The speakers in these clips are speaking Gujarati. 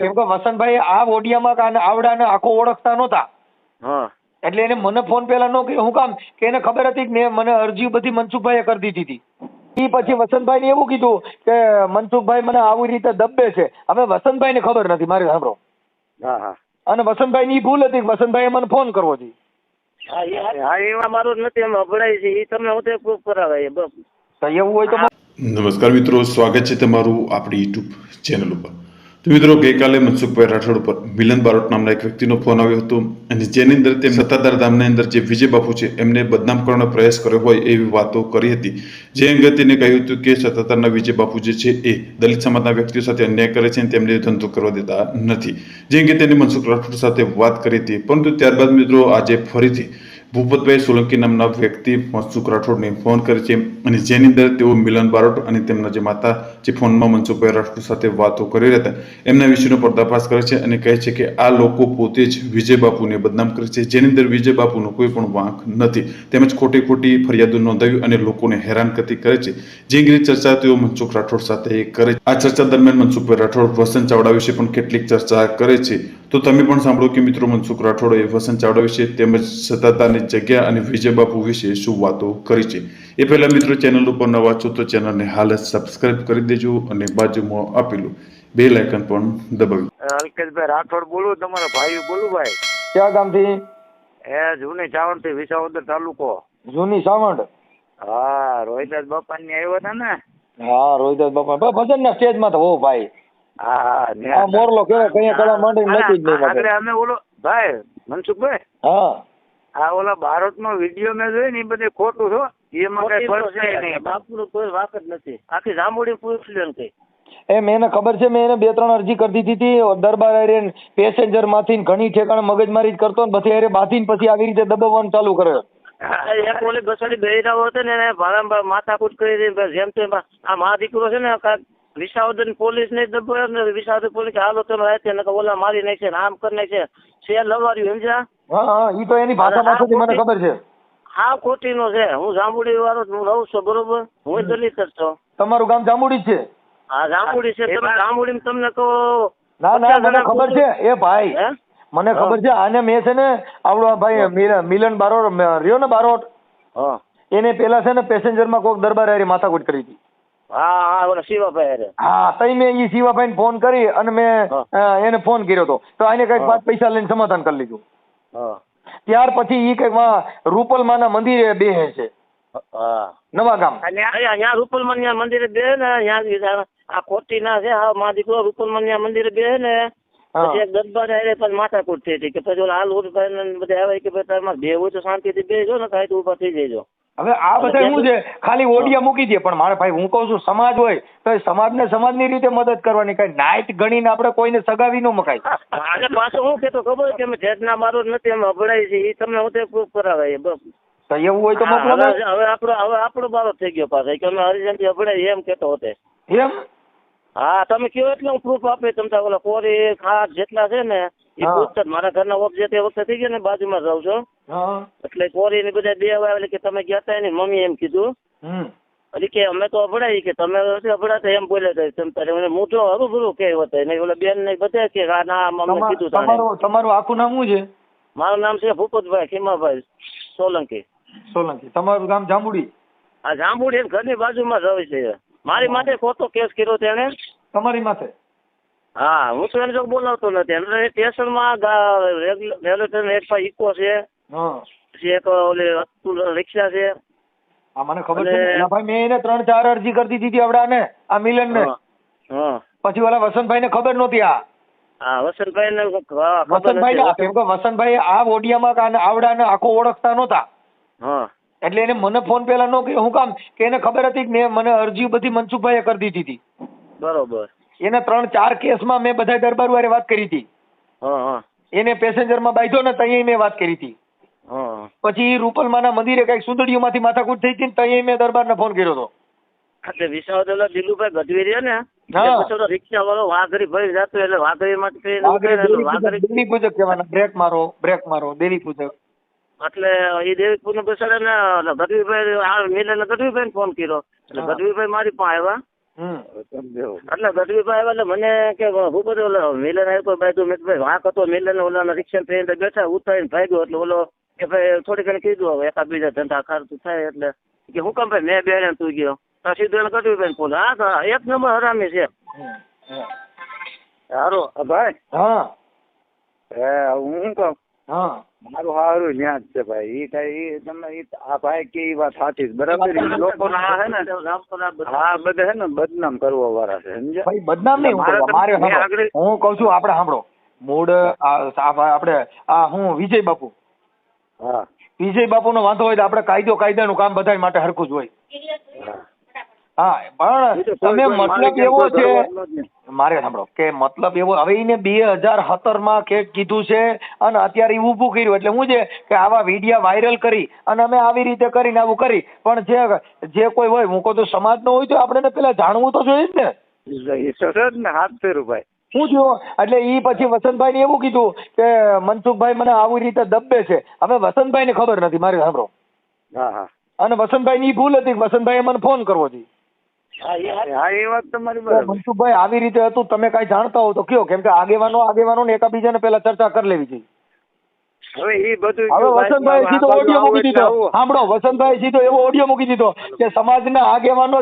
કેમ કે વસંતભાઈ આ ઓડિયામાં આવડાને આખો ઓળખતા નહોતા. હા એટલે એને મને ફોન પેલા ન કર્યો. હું કામ કે એને ખબર હતી કે મને અરજી બધી મનસુખભાઈએ કરી દીધી હતી. એ પછી વસંતભાઈ ને એવું કીધું કે મનસુખભાઈ મને આવી રીતે દબે છે. હવે વસંતભાઈ ને ખબર નથી, મારે સાંભળો. હા હા અને વસંતભાઈ ની ભૂલ હતી કે વસંતભાઈએ મને ફોન કરવો જોઈએ. હા એમાં મારું જ નથી, એમ અભડાય છે એ તમને હું પ્રૂફ કરાવે બસ. તો એવું હોય તો નમસ્કાર મિત્રો, સ્વાગત છે તમારું આપણી યુટ્યુબ ચેનલ ઉપર. તો મિત્રો, ગઈકાલે મનસુખભાઈ રાઠોડ પર મિલન બારોટ નામના એક વ્યક્તિનો ફોન આવ્યો હતો અને જેની અંદર તે સત્તાધાર ધામની અંદર જે વિજય બાપુ છે એમને બદનામ કરવાનો પ્રયાસ કર્યો હોય એવી વાતો કરી હતી. જે અંગે તેને કહ્યું હતું કે સત્તાધારના વિજય બાપુ જે છે એ દલિત સમાજના વ્યક્તિઓ સાથે અન્યાય કરે છે અને તેમને ધંધો કરવા દેતા નથી. જે અંગે તેને મનસુખ રાઠોડ સાથે વાત કરી હતી. પરંતુ ત્યારબાદ મિત્રો આજે ફરીથી ભૂપતભાઈ સોલંકી નામના વ્યક્તિ મનસુખ રાઠોડને ફોન કરે છે અને જેની અંદર તેઓ મિલન બારોટ અને તેમના જે માતા જે ફોનમાં મનસુખભાઈ રાઠોડ સાથે વાતો કરી રહ્યા હતા એમના વિશેનો પર્દાફાશ કરે છે અને કહે છે કે આ લોકો પોતે જ વિજય બાપુને બદનામ કરે છે, જેની અંદર વિજય બાપુનો કોઈ પણ વાંક નથી, તેમજ ખોટી ફરિયાદો નોંધાવી અને લોકોને હેરાનગતિ કરે છે. જે અંગે ચર્ચા તેઓ મનસુખ રાઠોડ સાથે કરે છે. આ ચર્ચા દરમિયાન મનસુખભાઈ રાઠોડ વસંત ચાવડા વિશે પણ કેટલીક ચર્ચા કરે છે. તો તમે પણ સાંભળો કે મિત્રો મનસુખ રાઠોડે વસંત ચાવડા વિશે તેમજ સત્તાધારની જગ્યા અને વિજય બાપુ વિશે શું વાતો કરી છે. એ પહેલા મિત્રો, ચેનલ ઉપર નવા છો તો ચેનલને હાલ જ સબસ્ક્રાઇબ કરી દેજો અને બાજુમાં આપેલું બેલ આઇકન પણ દબાવી. અલ્કેશભાઈ રાઠોડ બોલું, તમારા ભાઈ બોલું ભાઈ. ક્યાં ગામથી? એ જૂની ચાવણ થી વિસાવદર તાલુકો. જૂની સાવંડ. હા રોહિદાસ બાપા ની આવ્યો હતા ને. હા રોહિદાસ બાપા ભજન ના સ્ટેજ માં તો હો ભાઈ. હા મોરલો કેવા કયા કળા માંડી નથી જ નહીં. આગળ અમે ઓલો ભાઈ મનસુખભાઈ, હા આ ઓલા ભારત નો વિડીયો મેં જોયો ને એ બધે ખોટું છો. એમાં કઈ ફરક નહીં, બાપુ નું કોઈ વાક જ નથી. આખી જાંબુડી પૂછ લ્યો ને કઈ. મેં એને ખબર છે, મેં એને 2-3 અરજી કરી દીધી હતી. દરબાર હારે પેસેન્જર માંથી ઘણી ઠેકાણે મગજમારી જ કરતો ને બધી હારે બાંધીને પછી આવી રીતે દબાવવાનું ચાલુ કરે. એક ઓલી બસાડી બેરાવો હતો ને એને ભાડા માથાકૂટ કરી હતી. જેમ તેમ આ મા દીકરો છે ને વિસાવદર પોલીસ ને દબાવ્યો ને વિસાવદર પોલીસ હાલો તમે રાતે ઓલા મારી નાખશે ને આમ કરી નાખશે. છે લવાર્યું સમજ્યા? હા ઈ તો એની ભાષામાંથી મને ખબર છે. હા ખોટી નો છે. હું જાંબુડી વાળો હું રહું છું, બરોબર. હું દલિત જ છું. તમારું ગામ જાંબુડી જ છે? હા જાંબુડી છે. તમે જાંબુડી તમને કહો. ના મને ખબર છે એ ભાઈ, મને ખબર છે. આને મેં છે ને આવડો ભાઈ મિલન બારોટ રહ્યો ને બારોટ, એને પેલા છે ને પેસેન્જર માં કોઈક દરબાર હારી માથાકૂટ કરી હતી. હા ઓલા શિવાભાઈ. હા તઈ મેં ઈ શિવાભાઈ ને ફોન કરી અને મેં એને ફોન કર્યો હતો તો આને કઈક 5 પૈસા લઈને સમાધાન કરી લીધું. ત્યાર પછી ઈ કઈક રૂપલમા ના મંદિરે બેહે છે નવા ગામ. અહીંયા રૂપલમા ના મંદિરે બેહે ને અહીંયા આ ખોટી ના છે. હા મા દીકરો રૂપલમા ના મંદિરે બેહે ને પછી એક દરબાર હારે પણ માથાકૂટ થઈ હતી કે પછી ઓલા હાલ ઉદભાઈ બધા આવે કે ભાઈ તમારે બેહવું તો શાંતિથી બેહજો ને કાંઈ તો ઉભા થઈ જજો. હવે આ બધા શું છે, ખાલી ઓડિયા મૂકી દે. પણ મારે ભાઈ હું કઉ છું, સમાજ હોય તો સમાજને સમાજની રીતે મદદ કરવાની. કઈ નાઈટ ગણીને આપણે કોઈને સગાવી ન મકાય. આજે પાછો હું કેતો ખબર કે અમે જેટના મારો નથી અમે અભડાય છે એ તમને હું પ્રૂફ કરાવે બસ. તો એવું હોય તો મોકલો. હવે આપણો બારો થઈ ગયો પાછો કે અમે હરિજન થી અભડાય એમ કેતો હોતે એમ. હા તમે કયો એટલે હું પ્રૂફ આપે. તમે ઓલા કોરી ખાટ જેટલા છે ને એ પૂછતા મારા ઘરના ઓબ્જેક્ટ એ વખતે થઈ ગયા ને બાજુમાં રહું છો એટલે કોરી ને બધા બે આવે કે તમે ગયા હતા ને મમ્મી એમ કીધું એટલે કે અમે તો અભડાય કે તમે અભડાતા એમ બોલ્યા તમે તારે મોટો હરું ભરું કે હતા ઓલા બેન ને બધા કે ના મમ્મી કીધું. તમારું આખું નામ શું છે? મારું નામ છે ભૂપતભાઈ ખીમાભાઈ સોલંકી. સોલંકી. તમારું ગામ જાંબુડી? આ જાંબુડી ઘરની બાજુમાં રહે છે. મારી માટે ખોટો કેસ કર્યો તેને. તમારી માથે? હા હું તો એને જો બોલાવતો નથી. એને સ્ટેશનમાં રેલવે સ્ટેશન એક પાસે ઇકો છે, પછી એક ઓલી અતુલ રિક્ષા છે. હા મને ખબર છે ભાઈ. મેં એને 3-4 અરજી કરી દીધી હતી આવડાને આ મિલન ને. પછી ઓલા વસંતભાઈ ને ખબર નહોતી. આ વસંતભાઈ આ ઓડિયામાં આવડાને આખો ઓળખતા નહોતા. એટલે એને મને ફોન પેલા ન કર્યો. હું કામ કે એને ખબર હતી કે મને અરજી બધી મનસુખભાઈએ કરી દીધી હતી. બરોબર. એને 3-4 કેસમાં મેં બધા દરબાર વારે વાત કરી હતી. એને પેસેન્જર માં બાંધ્યો ને ત્યાં મેં વાત કરી હતી. પછી રૂપલમા ના મંદિરે કઈક સુંદડીઓ માંથી માથાકૂટ થઈ હતી ને ત્યાં મેં દરબાર ને ફોન કર્યો હતો. વિસાવદર દિલુભાઈ ગઢવી રહ્યો ને રિક્ષા વાળો વાઘરી ભાઈ જતો એટલે વાઘરી માટે દેવી પૂજક કહેવાના. બ્રેક મારો દેવી પૂજક. એટલે એ દેવી પૂજક બેસાડે ને ગઢવીભાઈ મિલન ગઢવીભાઈ ફોન કર્યો એટલે ગઢવીભાઈ મારી પાસે આવ્યા એટલે ગઢવીભાઈ એટલે મને કે હું બધું ઓલો મિલન આવ્યો ભાઈ મેં ભાઈ વાંક હતો મિલન ઓલા રિક્ષા ટ્રેન બેઠા ઉતારીને ભાગ્યો એટલે ઓલો કે ભાઈ થોડી ઘણી કીધું હવે એકાદ બીજા ધંધા ખર્ચ થાય એટલે કે હું કામ ભાઈ મેં બેને તું ગયો તો સીધું એને ગઢવીભાઈ બોલે હા એક નંબર હરામી છે. સારું ભાઈ હા હું કહું મારું સારું ન્યાજ છે ભાઈ ઈ કઈ તમે આ ભાઈ કે ઈ વાત સાચી બરાબર લોકો હા હે બધા હે ને બદનામ કરવા વાળા છે સમજ્યા ભાઈ બદનામ નહીં મારે હું કઉ છું આપણે સાંભળો મૂળ આપણે હું વિજય બાપુ હા વિજય બાપુ નો વાંધો હોય તો આપણે કાયદાનું કામ બધા માટે હરખું જ હોય. હા પણ તમે મતલબ એવો છે મારે સાંભળો કે મતલબ એવો હવે એને 2017 માં કે કીધું છે અને અત્યારે ઊભું કર્યું એટલે શું છે કે આવા વિડીયા વાયરલ કરી અને અમે આવી રીતે કરીને આવું કરી પણ જે કોઈ હોય હું કહું તો સમાજ નો હોય તો આપણે પેલા જાણવું તો જોઈએ જ ને હાથ ફેરું ભાઈ શું થયું એટલે ઈ પછી વસંતભાઈ ને એવું કીધું કે મનસુખભાઈ મને આવી રીતે દબ્બે છે. હવે વસંતભાઈ ને ખબર નથી મારે સાંભળો અને વસંતભાઈ ની ભૂલ હતી વસંતભાઈ મને ફોન કરવો જોઈએ. એ વાત તમારી બરાબર. મનસુખભાઈ આવી રીતે હતું તમે કઈ જાણતા હો તો કયો કેમ કે આગેવાનો ને એકાબીજાને પેલા ચર્ચા કરી લેવી જોઈએ. હવે એ બધું હવે વસંતભાઈ સીધો ઓડિયો મૂકી દીધો સાંભળો વસંતભાઈ સીધો એવો ઓડિયો મૂકી દીધો કે સમાજના આગેવાનો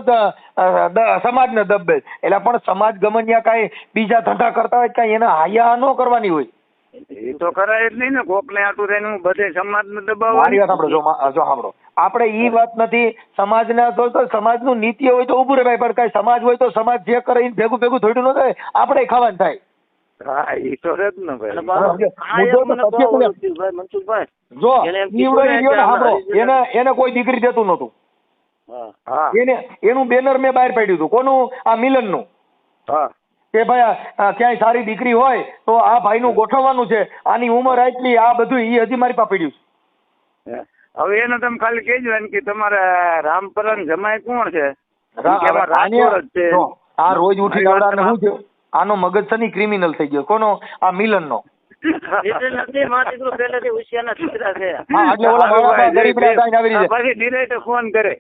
સમાજને દબ્બે એટલે પણ સમાજ ગમન્યા કઈ બીજા ધંધા કરતા હોય કઈ એને હાયા ન કરવાની હોય એ તો કરાય જ નહીં ને કોક ને આટું થઈને બધે સમાજને દબાવવા. મારી વાત સાંભળો જો સાંભળો આપણે ઈ વાત નથી સમાજના તો સમાજનું નીતિ હોય તો ઉભું રહે ભાઈ પણ કઈ સમાજ હોય તો સમાજ જે કરે એને ભેગું થોડું ન થાય આપણે ખાવાનું થાય. હા એ તો જ ને ભાઈ જો એને કોઈ દીકરી દેતું નતું એનું બેનર મેં બહાર પાડ્યું હતું કોનું આ મિલનનું કે ભાઈ ક્યાંય સારી દીકરી હોય તો આ ભાઈનું ગોઠવવાનું છે આની ઉંમર આટલી આ બધું એ હજી મારી પાસે પડ્યું છે. હવે એને તમે ખાલી કહેજો કે તમારે રામપરન જમાઈ કોણ છે આ રોજ ઉઠી આવડાને શું છે આનો મગજ સની ક્રિમિનલ થઈ ગયો કોનો આ મિલન નો ફોન કરે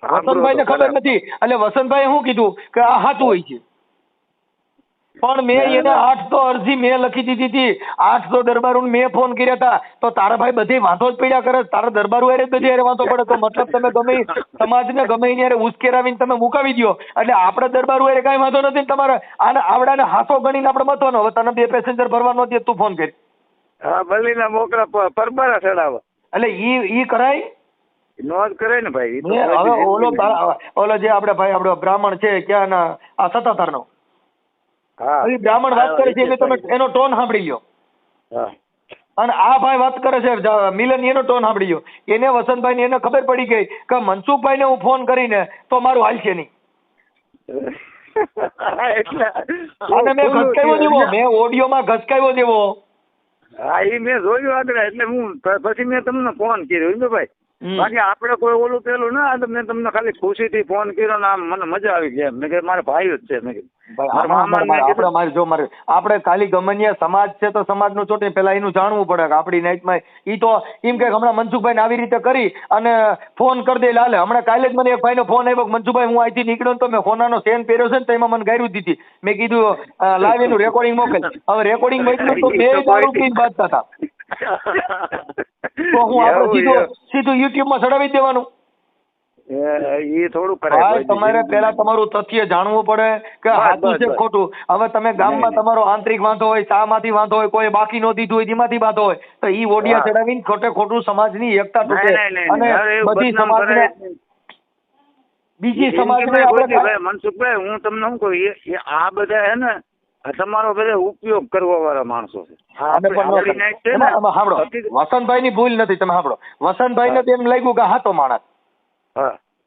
વસંતભાઈ ને ખબર નથી એટલે વસંતભાઈ શું કીધું કે આ સાચું હોય છે પણ મેં એને 8 તો અરજી મેં લખી દીધી હતી 8 તો દરબારો મેં ફોન કર્યા હતા તો તારા ભાઈ બધે વાંધો જ પડ્યા કરે તારા દરબારો હારે બધી હારે વાંધો પડે તો મતલબ તમે ગમે સમાજને ગમે એની હારે ઉશ્કેરાવીને તમે મુકાવી દો એટલે આપણે દરબારો હારે કઈ વાંધો નથી તમારે આને આવડાને હાથો ગણીને આપણે મતવાનો હવે તને 2 પેસેન્જર ભરવાનો દે તું ફોન કરી હા બલીના મોકરા પરબારા ચડાવવા એટલે ઈ કરાય નોંધ કરે ને ભાઈ હવે ઓલો જે આપણે ભાઈ આપણો બ્રાહ્મણ છે ક્યાં આ સત્તાધાર નો બ્રાહ્મણ વાત કરે છે એટલે તમે એનો ટોન સાંભળી લો અને આ ભાઈ વાત કરે છે મિલન એનો ટોન સાંભળી લો એને વસંતભાઈ ને એને ખબર પડી ગઈ કે મનસુખભાઈ ને હું ફોન કરીને તો મારું હાલશે નહીં અને મેં ઘસકાવ્યો દેવો મેં ઓડિયોમાં ઘસકાવ્યો દેવો હા એ મેં જોયું આગળ એટલે હું પછી મેં તમને ફોન કર્યો ભાઈ બાકી આપડે કોઈ ઓલું પેલું ના મેં તમને ખાલી ખુશીથી ફોન કર્યો ને આમ મને મજા આવી ગઈ મેં કે મારા ભાઈ જ છે મેં આપણે ખાલી ગમનિયા સમાજ છે તો સમાજ નું ચોટે પેલા એનું જાણવું પડે કે આપડી નાઈટમાં ઈ તો એમ કે હમણાં મનસુખભાઈ ને આવી રીતે કરી અને ફોન કરી દે લાલે હમણાં કાલે જ મને એક ભાઈ નો ફોન આવ્યો મનસુખભાઈ હું અહીંથી નીકળ્યો તો મેં સોનાનો ચેન પહેર્યો છે ને તેમાં મને ગાયરું દીધી મેં કીધું લાવ એનું રેકોર્ડિંગ મોકલ હવે રેકોર્ડિંગ મોકલ્યું તો 2 દારૂ પીને બાંધતા હતા તો હું આપણે સીધું યુટ્યુબ માં ચડાવી દેવાનું એ થોડું કરાય તમારે પેલા તમારું તથ્ય જાણવું પડે કે સાચું છે ખોટું હવે તમે ગામમાં તમારો આંતરિક વાંધો હોય શા માંથી વાંધો હોય કોઈ બાકી નો દીધું હોય એમાંથી વાંધો હોય તો ઈ ઓડિયા ચડાવીને ખોટે ખોટું સમાજની એકતા તૂટે અને બધી સમાજને બીજી સમાજને આપણે મનસુખભાઈ હું તમને શું કહું આ બધા હે ને તમારો બધા ઉપયોગ કરવા વાળા માણસો છે સાંભળો વસંતભાઈ ની ભૂલ નથી તમે સાંભળો વસંતભાઈ ને એમ લાગ્યું કે હાથો માણસ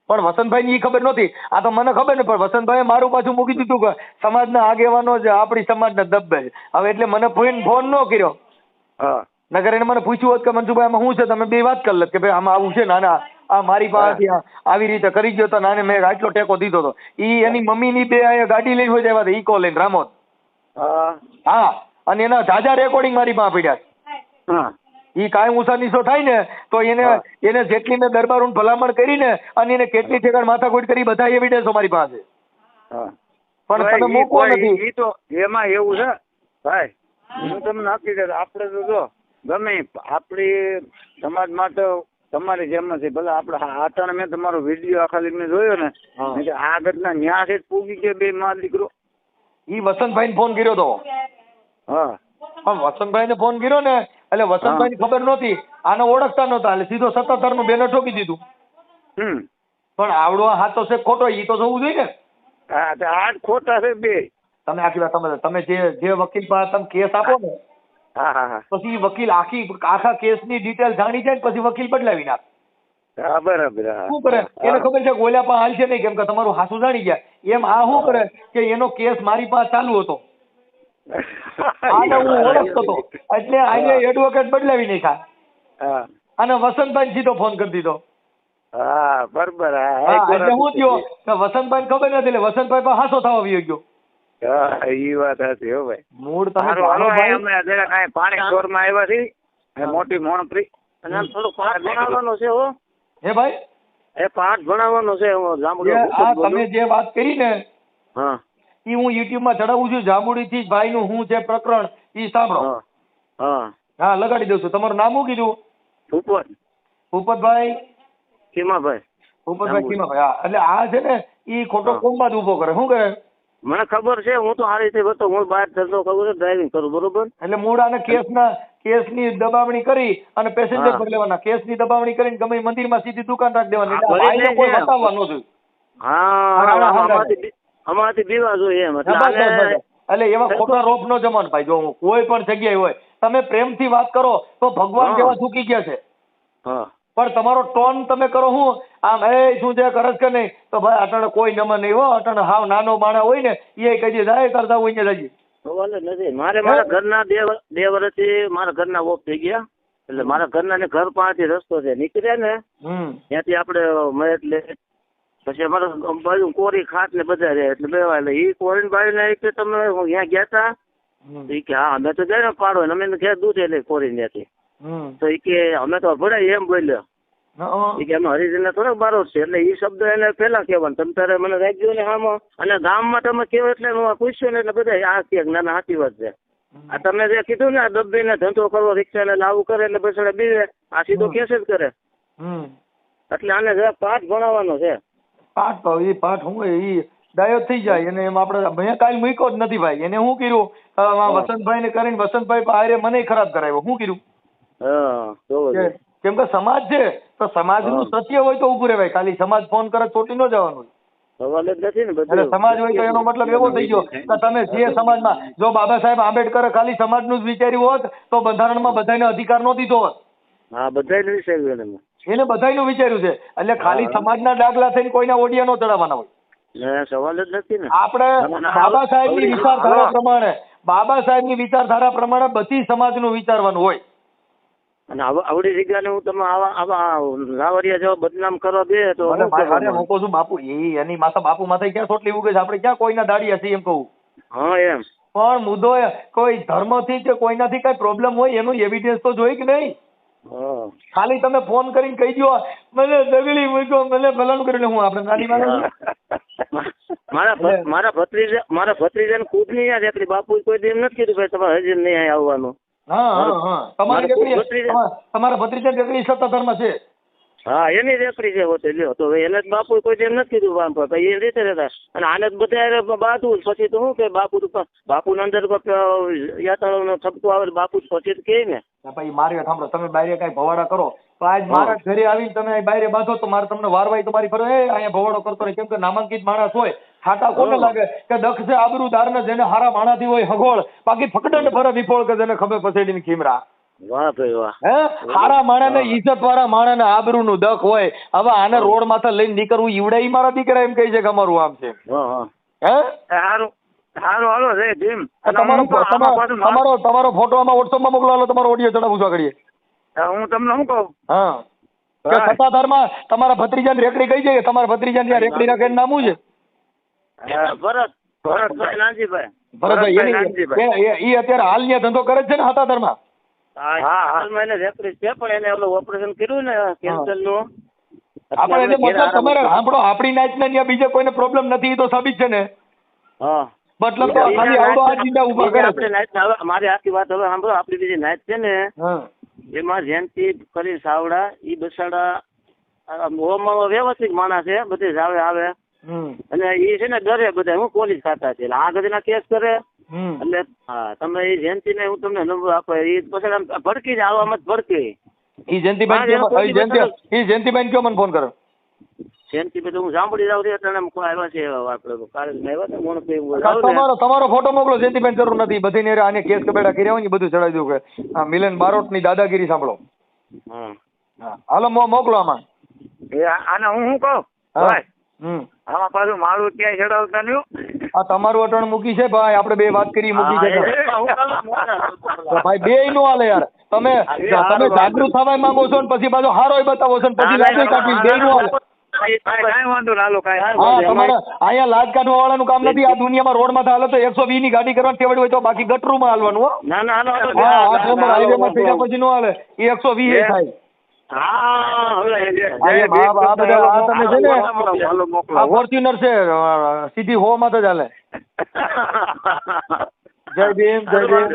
પણ વસંતભાઈ ની ખબર નહોતી આ તો મને ખબર ને પણ વસંતભાઈ મારું પાછું મૂકી દીધું કે સમાજના આગેવાનો જ આપણી સમાજના દબ્બે હવે એટલે મને ફોન ન કર્યો નગર એને મને પૂછ્યું હોત કે મનસુખભાઈ આમાં શું છે તમે બે વાત કરી લે કે ભાઈ આમાં આવું છે નાના આ મારી પાસે આવી રીતે કરી ગયો તો નાને મેં આટલો ટેકો દીધો હતો ઈ એની મમ્મી ની બે ગાડી લઈને હોય આવ્યા ઈકો લઈને રામોદ હા અને એના જાજા રેકોર્ડિંગ મારી પાસે પડ્યા ઈ કાંઈ ઊંચા નીચો થાય ને તો એને જેટલી મેં દરબારોને ભલામણ કરીને અને એને કેટલી ઠેકાણ માથાકૂટ કરી બધા એવિડન્સ અમારી પાસે. પણ તમે મૂકો નથી. ઈ તો એમાં એવું છે ભાઈ, હું તમને હકીકત આપણે તો જો ગમે આપણી સમાજ માટે તમારી જેમ નથી, ભલે આપણે આટાણે મેં તમારો વિડીયો ખાલી મેં જોયો ને આ ઘટના ન્યા છે પૂગી ગયો બે માં દીકરો. ઈ વસંતભાઈને ફોન કર્યો તો. હા વસંતભાઈને ફોન કર્યો ને એટલે વસંતભાઈને ખબર નહોતી, આને ઓળખતા નહોતા, એટલે સીધો 77 નું બેનર ઠોકી દીધું. પણ આવડો હાથ તો છે ખોટો, ઈ તો જોવું જોઈએ ને. હા આઠ ખોટા છે બે. તમે આખી વાત સમજો, તમે જે વકીલ પાસે તમે કેસ આપો ને પછી વકીલ આખા કેસની ડિટેલ જાણી જાય ને પછી વકીલ બદલાવી નાખે. બરાબર. શું કરે એને ખબર છે ગોલ્યા પાસે હાલ છે નહીં, કેમ કે તમારું હાસું જાણી ગયા. એમ આ શું કરે કે એનો કેસ મારી પાસે ચાલુ હતો, આને હું ઓળખતો હતો, એટલે આને એડવોકેટ બદલાવી નાખ્યા અને વસંતભાઈ સીધો ફોન કરી દીધો. હા બરાબર. એટલે હું થયો વસંતભાઈ ખબર નથી, એટલે વસંતભાઈ પાસે હાસો થવા આવી ગયો. ઈ વાત હતી હો ભાઈ. મૂળ તમે પાણી ચોરમાં આવ્યા છે મોટી મોણપરી અને આમ થોડું પાઠ ભણાવવાનો છે હો. હે ભાઈ એ પાઠ ભણાવવાનો છે. તમે જે વાત કરી ને હા ઈ હું યુટ્યુબ માં ચડાવું છું. જાંબુડી થી ભાઈ નું હું છે પ્રકરણ ઈ સાંભળો. હા લગાડી દઉં છું. તમારું નામ શું કીધું? ભૂપતભાઈ ખીમાભાઈ. ભૂપતભાઈ ખીમાભાઈ. હા એટલે આ છે ને ઈ ખોટો કોમ્બાદ ઉભો કરે. શું કરે? મને ખબર છે, હું તો આ રીતે હતો, હું બહાર ધંધો કરું છું, ડ્રાઇવિંગ કરું, બરોબર. એટલે મૂળ આને કેસની દબાવણી કરી અને પેસેન્જર પર લેવાના, કેસની દબાવણી કરીને ગમે મંદિરમાં સીધી દુકાન રાખી દેવાની, કોઈ બતાવવા ન જોઈએ. હા અમારાથી બીવા જોઈએ એમ. એટલે એવા ખોટા રોપ નો જમાન ભાઈ. જો કોઈ પણ જગ્યાએ હોય તમે પ્રેમથી વાત કરો તો ભગવાન કેવા ચૂકી ગયા છે. પણ તમારો ટોન તમે કરો હું આમ એ શું છે કરસ કે નહીં તો ભાઈ અટાણે કોઈ નમન નહીં હો. અટાણે હાવ નાનો માણા હોય ને એ કહી દે જાય કરતા હોય ને જઈએ. નથી મારે મારા ઘરના 2 વર્ષથી મારા ઘરના ઓફ થઈ ગયા. એટલે મારા ઘરના ને ઘર પાસેથી રસ્તો છે, નીકળ્યા ને ત્યાંથી આપણે એટલે પછી અમારે બાજુ કોરી ખાટ ને બધા રહે એટલે બે એટલે ઈ કોરી બાજુ ને કે તમે ત્યાં ગયા તા કે હા અમે તો જાય ને પાડો ને અમે ઘેર દૂધ એટલે કોરી ત્યાંથી તો એ કે અમે તો ભરાય એમ બોલ્યો કે અમે હરિજન થોડોક બારો છે. એટલે એ શબ્દ એને પેલા કહેવાનું તમે તારે મને રાખજો ને આમાં અને ગામમાં તમે કેવો એટલે હું પૂછ્યું ને એટલે બધા આ કે ના સાચી વાત છે. આ તમે જે કીધું ને ડબ્બી ને ધંધો કરવો રિક્ષા ને લાવું કરે એટલે પછી બીવે આ સીધો કેસ જ કરે. એટલે આને જરા પાઠ ભણાવવાનો છે. પાઠ તો એ પાઠ હું એ ડાયો થઈ જાય એને એમ આપણે મેં કાલ મૂક્યો જ નથી ભાઈ. એને શું કર્યું વસંતભાઈ ને કરીને વસંતભાઈ પાસે મને ખરાબ કરાવ્યો. શું કર્યું? કેમ કે સમાજ છે તો સમાજ નું સત્ય હોય તો ઉભું રહેવાય. ખાલી સમાજ ફોન કરે ચોટી ન જવાનું. એટલે સમાજ હોય તો એનો મતલબ એવો થઈ ગયો કે તમે જે સમાજમાં જો બાબા સાહેબ આંબેડકરે ખાલી સમાજ નું જ વિચાર્યું હોત તો બંધારણમાં બધાને અધિકાર નો દીધો હોત. એને બધાનું વિચાર્યું છે. એટલે ખાલી સમાજના દાખલા થઈને કોઈના ઓડિયા નો ચડાવવાના હોય. સવાલ જ નથી ને. આપણે બાબા સાહેબની વિચારધારા પ્રમાણે બધી સમાજનું વિચારવાનું હોય. અને આવડી જગ્યાને હું તમે આવા રાવરિયા જેવા બદનામ કરવા દે તો હું કહું છું બાપુ એની માથા બાપુ માથે ક્યાં ચોટલી ઉગે છે? આપણે ક્યાં કોઈના દાડિયા છીએ એમ કહું. હા એમ પણ મુદ્દો કોઈ ધર્મથી કે કોઈનાથી કઈ પ્રોબ્લેમ હોય એનું એવિડન્સ તો જોઈ કે નહીં? ખાલી તમે ફોન કરીને કહી દો મને દગડી મૂક્યો મને ફલાણું કરીને હું આપણે નાની મારા ભત્રીજાને ખુદ નહીં યાદ આપણી બાપુ કોઈ એમ નથી કીધું ભાઈ તમારે હજી નહીં આવવાનું. તમારા ભત્રીજા રેકડી 77 માં છે. હા એની રેકડી છે હોતે લ્યો તો એને જ બાપુ કોઈ એમ નથી કીધું એ રીતે રહેતા. અને આને જ બધા બાતું પછી તો શું કે બાપુ ના અંદર યાત્રાનો ઠપકો આવે બાપુ પછી કે ને ભાઈ મારે સાંભળો તમે બારે કઈ ભવાડા કરો તો આજ મારા ઘરે આવીને તમે બારે બાંધો તો મારે તમને વારવાઈ તમારી ફરો અહીંયા ભવાડો કરતો રહે. કેમ કે નામાંકિત માણસ હોય ખાટા કોને લાગે કે દક્ષ છે આબરૂદાર ને જેને હારા માણાથી હોય હગોળ બાકી ફકડને ફરે વિફોળ કે જેને ખબર પસેડીને ખીમરા. વાહ ભાઈ વાહ. હારા માણસ ને ઇજ્જત વાળા માણસ ને આબરૂ નું દખ હોય. હવે આને રોડ માથે લઈને નીકળવું ઈવડાઈ મારા દીકરા એમ કહે છે કે અમારું આમ છે. તમારો ફોટો આમાં વોટ્સઅપ માં મોકલો તમારો ઓડિયો ચડાવું છું આગળ. હું તમને શું કહું કે સત્તાધારમાં તમારા ભત્રીજા ની રેકડી કઈ છે? તમારા ભત્રીજા ની રેકડી ના કઈ નામ છે? ભરતભાઈ ઈ અત્યારે હાલ ન્યા ધંધો કરે છે ને સત્તાધારમાં? હાલમાં એને રેફરી છે પણ એને ઓલું ઓપરેશન કર્યું ને કેન્સર નું. આપણે એટલે મતલબ તમારે સાંભળો આપણી નાચ ને ત્યાં બીજે કોઈને પ્રોબ્લેમ નથી તો સાબિત છે ને. હા મતલબ તો ખાલી આવડો આ ચિંતા ઉભા કરે. આપણે નાચ હવે મારી આખી વાત હવે સાંભળો. આપણી બીજી નાચ છે ને એમાં જયંતિ કરી સાવડા ઈ બસાડા વ્યવસ્થિત માણસ છે, બધી જાવે આવે અને ઈ છે ને ડરે બધા. હું પોલીસ ખાતા છે એટલે આ ગતિના કેસ કરે એટલે હા તમે એ જયંતિ ને હું તમને નંબર આપો. એ પછી ભડકી જ આવવામાં જ ભડકી. ઈ જયંતિભાઈ કયો મને ફોન કરો. જયંતિભાઈ તો હું સાંભળી જાઉં છું એટલે આવ્યા છે આપણે તમારો ફોટો મોકલો. જયંતિભાઈ જરૂર નથી બધી ને આને કેસ કબેડા કર્યા હોય ને બધું ચડાવી દઉં કે મિલન બારોટ ની દાદાગીરી સાંભળો. હાલો મોકલો આમાં. આને હું શું કહું આમાં પાછું મારું ક્યાંય ચડાવતા નહીં. આ તમારું અટણ મૂકી છે ભાઈ, આપણે બે વાત કરી મૂકી છે ભાઈ. બે નો હાલે યાર. તમે જાગૃત થવા માંગો છો ને પછી પાછો હારો બતાવો છો ને પછી લાગે કાઢી. બે નો હાલે. તમારે અહીંયા લાજ કાઢવા વાળાનું કામ નથી. આ દુનિયામાં રોડ માં હાલે તો 120 ની ગાડી કરવાની ટેવડ હોય તો બાકી ગટરું માં હાલવાનું. હાઈવે માં થઈ ગયા પછી નો હાલે. એ 120 થાય. ફોર્ચ્યુનર છે સીધી 100 માં તો ચાલે. જય ભીમ જય ભીમ.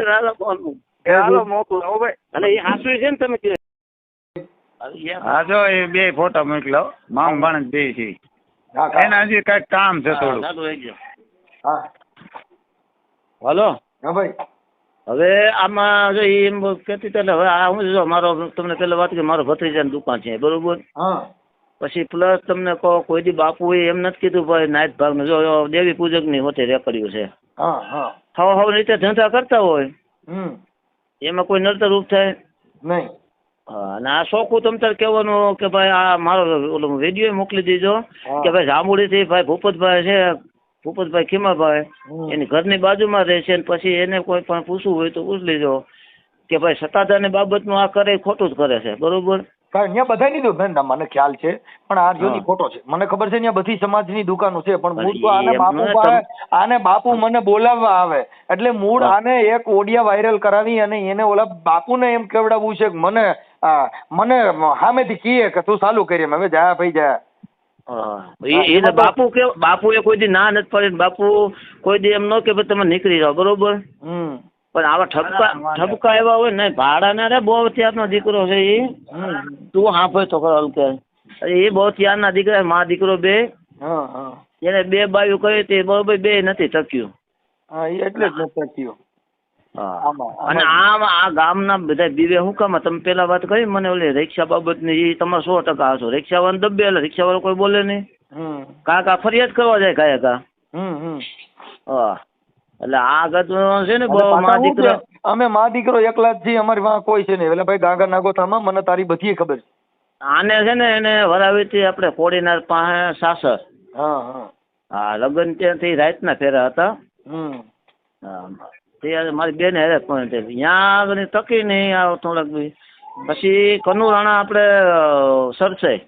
અને એ હાસુ છે ને તમે હા જો એ બે ફોટા મોકલો. મામ ભાણેજ બે છે એના હજી કઈક કામ છે થોડું. હાલો હા ભાઈ. હવે આમાં જો એમ કહેતી એટલે હવે આ હું જો મારો તમને પેલા વાત કે મારો ભત્રીજાની દુકાન છે બરોબર. પછી પ્લસ તમને કહો કોઈ દી બાપુ એમ નથી કીધું ભાઈ નાઈટ ભાગ નું જો દેવી પૂજક ની હોતે રેકડ્યું છે. હવે રીતે ધંધા કરતા હોય એમાં કોઈ નડતર રૂપ થાય નહીં. અને આ શોખું તમ તાર કહેવાનું કે ભાઈ આ મારો ઓલો વિડીયો મોકલી દેજો કે ભાઈ જાંબુડી થી ભાઈ ભૂપતભાઈ છે, ભૂપતભાઈ ખીમાભાઈ એની ઘરની બાજુમાં રહે છે. પછી એને કોઈ પણ પૂછવું હોય તો પૂછ લેજો કે ભાઈ સત્તાધારની બાબતનું આ કરે ખોટું જ કરે છે બરોબર. ત્યાં બધા ની બેન મને ખ્યાલ છે પણ આ જો ખોટો છે મને ખબર છે. ત્યાં બધી સમાજની દુકાનો છે પણ મૂળ તો આને બાપુ મને બોલાવવા આવે એટલે મૂળ આને એક ઓડિયા વાયરલ કરાવી અને એને ઓલા બાપુને એમ કેવડાવવું છે કે મને સામેથી કીએ કે તું ચાલુ કરી. હવે જા ભાઈ જા. બાપુ એ કોઈ દી ના નથી પાડી. બાપુ કોઈ દી એમ ન કે ભાઈ તમે નીકળી જાઓ બરોબર. પણ આવા ઠપકા એવા હોય ને ભાડા ના રે બહુ ત્યારનો દીકરો છે એ તું હા ભાઈ તો કરો કે એ બહુ ત્યારના દીકરા મા દીકરો બે એને બે બાયું કરી તે બરોબર બે નથી ટક્યું. એટલે જ નથી ટક્યું. અને આ ગામના બધા બીવે શું કામ તમે પેલા વાત કરી મને ઓલી રિક્ષા બાબત ની એ તમે 100% હશો. રિક્ષા વાળા દબે એટલે રિક્ષા વાળો કોઈ બોલે નહીં. કાકા ફરિયાદ કરવા જાય કાયકા. એટલે આ ગતું છે ને મા દીકરો અમે મા દીકરો એકલા જ છીએ. અમારી વાં કોઈ છે નહીં. એટલે ભાઈ ગાગા નાગોથામાં મને તારી બધી ખબર છે. આને છે ને એને વરાવીથી આપણે કોડીનાર પાસે સાસર. હા લગ્ન ત્યાંથી રાતના ફેરા હતા. તે મારી બેન હેરે પણ ત્યાં આગળ ટકી નહીં આવ થોડાક બી. પછી કનુરાણા આપણે સરસાઈ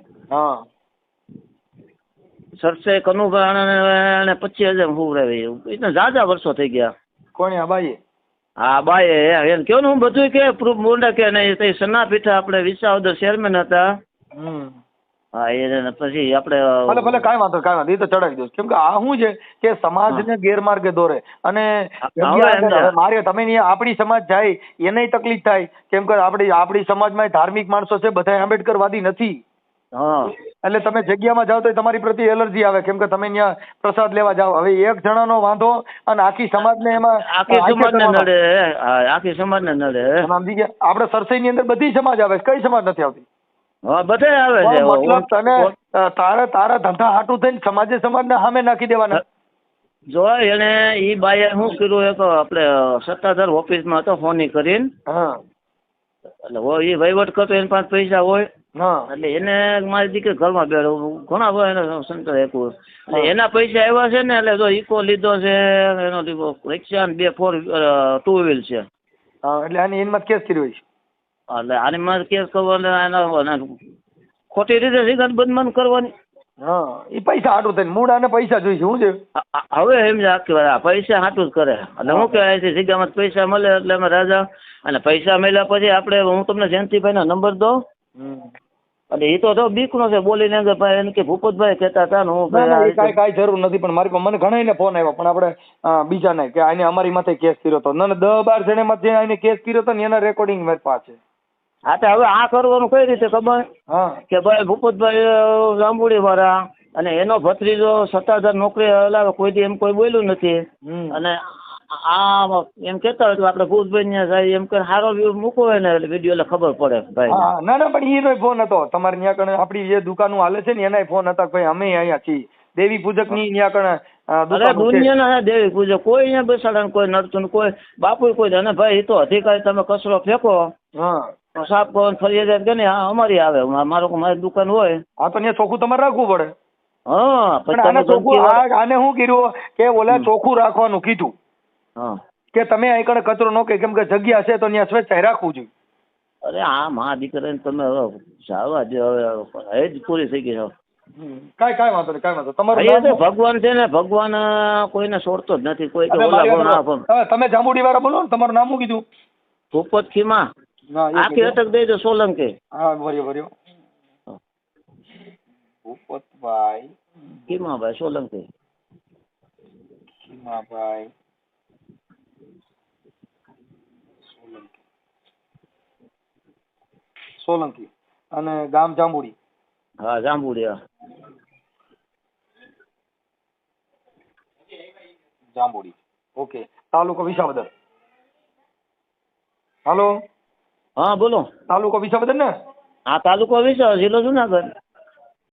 કનુરાણા 25,000 હુવરાવી. એટલે ઝાઝા વર્ષો થઈ ગયા. કોણ આ બાઈએ? હા બાઈએ એમ કેવું ને હું બધું કે પ્રૂફ મોડા કે નહીં. સના પીઠા આપણે વિસાવદર ચેરમેન હતા. હા એ પછી આપણે ભલે કાંઈ વાંધો એ તો ચડાવી દો. કેમ કે આ શું છે કે સમાજને ગેરમાર્ગે દોરે અને મારે તમે આપણી સમાજ જાય એને તકલીફ થાય. કેમ કે આપણી સમાજમાં ધાર્મિક માણસો છે બધા આંબેડકરવાદી નથી. એટલે તમે જગ્યામાં જાઓ તો તમારી પ્રતિ એલર્જી આવે. કેમ કે તમે ત્યાં પ્રસાદ લેવા જાઓ. હવે એક જણાનો વાંધો અને આખી સમાજને એમાં આખી સમાજને નડે. સમજી ગયા? આપણે સરસઈ ની અંદર બધી સમાજ આવે. કઈ સમાજ નથી આવતી? બધા આવે છે. મતલબ તને તારા ધંધા હાટું થઈને સમાજે સમાજને સામે નાખી દેવાના. જો એને ઈ બાએ શું કર્યું એક આપણે સત્તાધાર ઓફિસમાં હતો ફોન કરીને. એટલે એ વહીવટ કરતો એની પાસે પૈસા હોય એટલે એને મારી દીકરી ઘરમાં બેઠો ઘણા બધા એને સંતર આપ્યું. એના પૈસા આવ્યા છે ને એટલે જો ઇકો લીધો છે એનો રિક્ષા ને 2 ટુ વ્હીલ છે. એટલે આની એનમાં કેસ કર્યો છે. એટલે આની માં કેસ કરવાનો ખોટી રીતે શિકાર બંધન કરવાની. હા એ પૈસા હાટું થઈને મૂળ આને પૈસા જોઈશે શું છે. હવે એમ જ આખી વાર પૈસા હાટું જ કરે એટલે હું કહેવાય છે જગ્યામાં પૈસા મળે એટલે અમે રાજા અને પૈસા મળ્યા પછી આપણે હું તમને જયંતિભાઈનો નંબર દઉં અને એ તો બીકનો છે બોલીને અંદર ભાઈ એને કે ભૂપતભાઈ કહેતા હતા ને હું કાંઈ જરૂર નથી પણ મારી મને ઘણા ફોન આવ્યો પણ આપણે બીજા નહીં કે આને અમારી માથે કેસ કર્યો હતો ના 10-12 જણે જે આને કેસ કર્યો હતો ને એના રેકોર્ડિંગ મારી પાસે. હા તો હવે આ કરવાનું કઈ રીતે ખબર કે ભાઈ ભૂપતભાઈ જાંબુડી વાળા અને એનો ભત્રીજો 70,000 નોકરી હલાવે કોઈ એમ કોઈ બોલ્યું નથી અને આ એમ કેતા હોય તો આપણે ભૂપતભાઈ ને જાય એમ કે સારો વ્યૂ મૂકો હોય ને એટલે વિડીયો એટલે ખબર પડે ભાઈ. ના ના પણ એનો ફોન હતો તમારે ત્યાં કણે આપણી જે દુકાનો હાલે છે ને એના ફોન હતા ભાઈ અમે અહીંયા છીએ દેવી પૂજક ની ત્યાં કણે દુનિયાના દેવી પૂજક કોઈ અહીંયા બેસાડે કોઈ નડતું કોઈ બાપુ કોઈ અને ભાઈ એ તો અધિકારી તમે કચરો ફેંકો સાફ કરો ફરિયાદ કે ને અમારી આવે મારી દુકાન હોય હા તો ત્યાં ચોખ્ખું તમારે રાખવું પડે. હા આને શું કર્યું કે ઓલા ચોખ્ખું રાખવાનું કીધું કે તમે અહીં કણે કચરો નો કે કેમ કે જગ્યા છે તો ત્યાં સ્વેચ્છાએ રાખવું જોઈએ. અરે હા માં દીકરાને તમે હવે જાવા દે હવે જ પૂરી થઈ ગઈ છે. કાંઈ વાંધો નહીં તમારું ભગવાન છે ને ભગવાન કોઈને છોડતો જ નથી કોઈ તમે જાંબુડી વાળા બોલો ને તમારું નામ શું કીધું? ભૂપત ખીમા આખી અટક દઈ દો સોલંકી. હા ભર્યો ભૂપતભાઈ ખીમાભાઈ સોલંકી. ખીમાભાઈ સોલંકી અને ગામ જાંબુડી. હા જાંબુડી. જાંબુડી ઓકે. તાલુકો વિસાવદર. હાલો હા બોલો. તાલુકો વિસાવદર ને? હા તાલુકો વિસાવદર જિલ્લો જુનાગઢ.